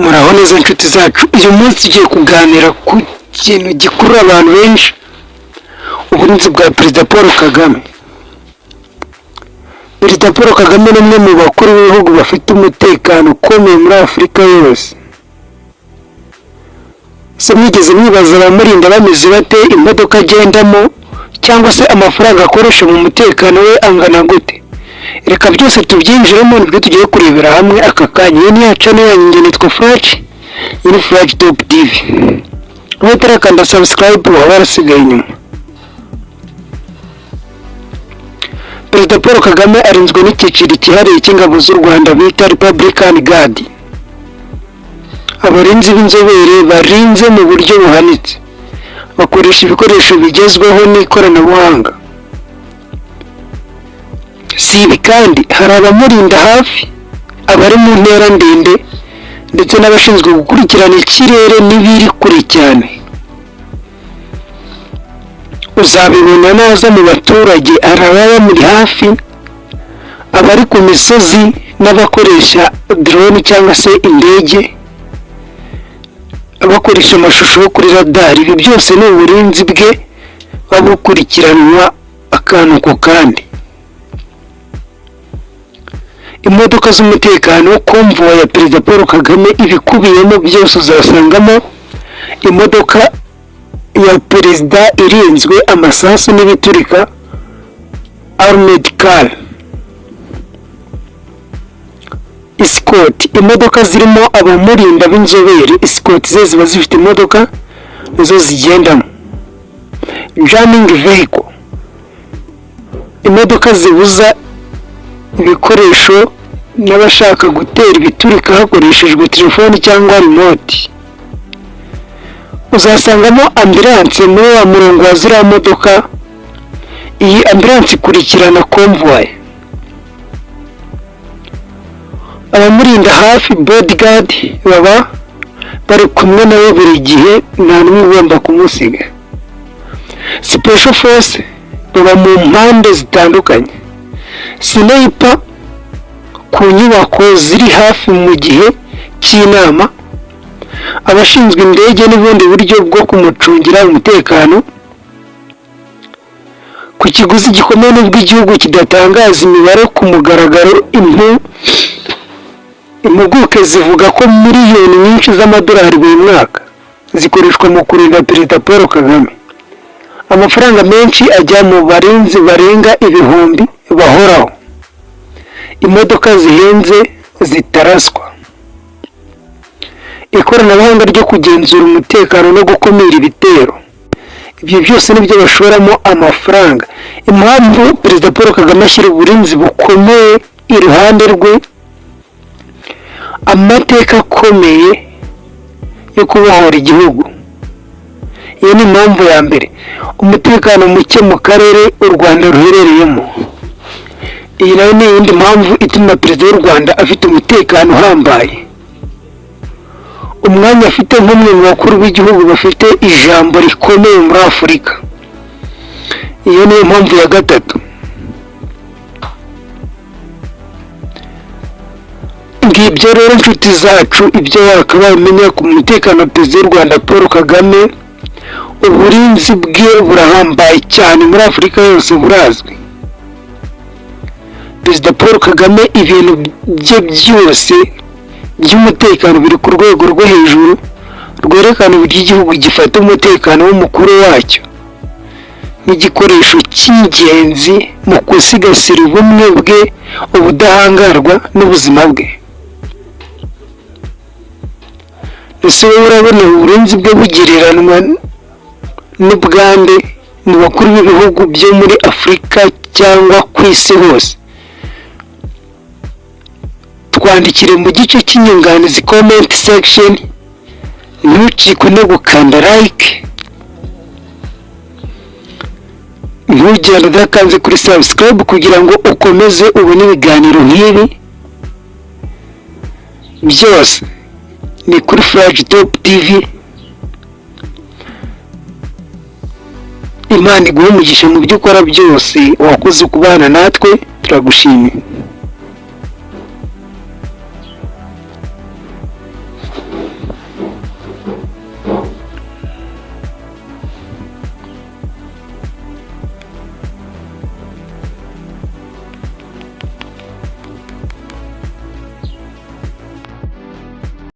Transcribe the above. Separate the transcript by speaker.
Speaker 1: muraho neza inshuti zacu. Uyu munsi tugiye kuganira ku kintu gikurura abantu benshi, uburinzi bwa Perezida Paul Kagame. Perezida Paul Kagame ni umwe mu bakuru b'ibihugu bafite umutekano ukomeye muri Afurika yose. Se mwigeze mwibaza abamurinda bameze bate, imodoka agendamo cyangwa se amafaranga akoresha mu mutekano we angana gute? Reka byose tubyinjiremo nibwo tugiye kurebera hamwe aka kanya. Iyi ni ya channel yanjye nitwa Flash, iyi ni Flash Top TV. Utarakanda subscribe waba warasigaye inyuma. Perezida Paul Kagame arinzwe n'icyiciro cyihariye cy'ingabo z'u Rwanda bita Republican Guard. Abarinzi b'inzobere barinze mu buryo buhanitse, bakoresha ibikoresho bigezweho n'ikoranabuhanga. Si ibi kandi hari abamurinda hafi, abari mu ntera ndende ndetse n'abashinzwe gukurikirana ikirere n'ibiri kure cyane. Uzabibona neza mu baturage, hari ababa muri hafi, abari ku misozi n'abakoresha drone cyangwa se indege, abakoresha amashusho yo kuri radar. Ibi byose ni uburinzi bwe babukurikiranwa akantu ku kandi. Imodoka z'umutekano, konvoyi ya Perezida Paul Kagame ibikubiyemo byose uzasangamo imodoka ya perezida irinzwe amasasu n'ibiturika, armored car, escort, imodoka zirimo abamurinda b'inzobere. Escort ze ziba zifite imodoka nazo zigendamo. Jamming vehicle, imodoka zibuza ibikoresho n'abashaka gutera ibiturika hakoreshejwe telefoni cyangwa remote. Uzasangamo ambulance muri wa murongo wa ziriya modoka. Iyi ambulance ikurikirana convoy. Abamurinda hafi, bodyguard, baba bari kumwe nawe buri gihe, nta n'umwe ugomba kumusiga. Special force baba mu mpande zitandukanye. Sniper ku nyubako ziri hafi mu gihe cy'inama, abashinzwe indege n'ubundi buryo bwo kumucungira umutekano. Ku kiguzi gikomeye n'ubwo igihugu kidatangaza imibare ku mugaragaro, impuguke zivuga ko miliyoni nyinshi z'amadolari buri mwaka zikoreshwa mu kurinda Perezida Paul Kagame. Amafaranga menshi ajya mu barinzi barenga ibihumbi bahoraho, imodoka zihenze zitaraswa, ikoranabuhanga ryo kugenzura umutekano no gukumira ibitero. Ibyo byose nibyo bashoramo amafaranga. Impamvu Perezida Paul Kagame ashyira uburinzi bukomeye iruhande rwe, amateka akomeye yo kubohora igihugu. Iyo ni impamvu ya mbere. Umutekano muke mu karere u Rwanda ruherereyemo. Iyi nayo ni iyindi mpamvu ituma Perezida w'u Rwanda afite umutekano uhambaye, umwanya afite nk'umwe mu bakuru b'igihugu bafite ijambo rikomeye muri Afurika. Iyo niyo mpamvu ya gatatu. Ngibyo rero inshuti zacu ibyo wakabaye umenya ku mutekano wa Perezida w'u Rwanda Paul Kagame. Uburinzi bwe burahambaye cyane muri Afurika yose, burazwi. Perezida Paul Kagame ibintu bye byose by'umutekano biri ku rwego rwo hejuru, rwerekana uburyo igihugu gifata umutekano w'umukuru wacyo nk'igikoresho cy'ingenzi mu gusigasira ubumwe bwe, ubudahangarwa n'ubuzima bwe. Ese wowe urabona uburinzi bwe bugereranwa n'ubwande mu bakuru b'ibihugu byo muri Afurika cyangwa ku isi hose? Twandikire mu gice cy'inyunganizi comment section. Ntucikwe no gukanda like, ntugende udakanze kuri subscribe kugira ngo ukomeze ubone ibiganiro nk'ibi byose. Ni kuri Flash Top TV. Imana iguhe umugisha mu byo ukora byose. Wakoze kubana natwe, turagushimiye.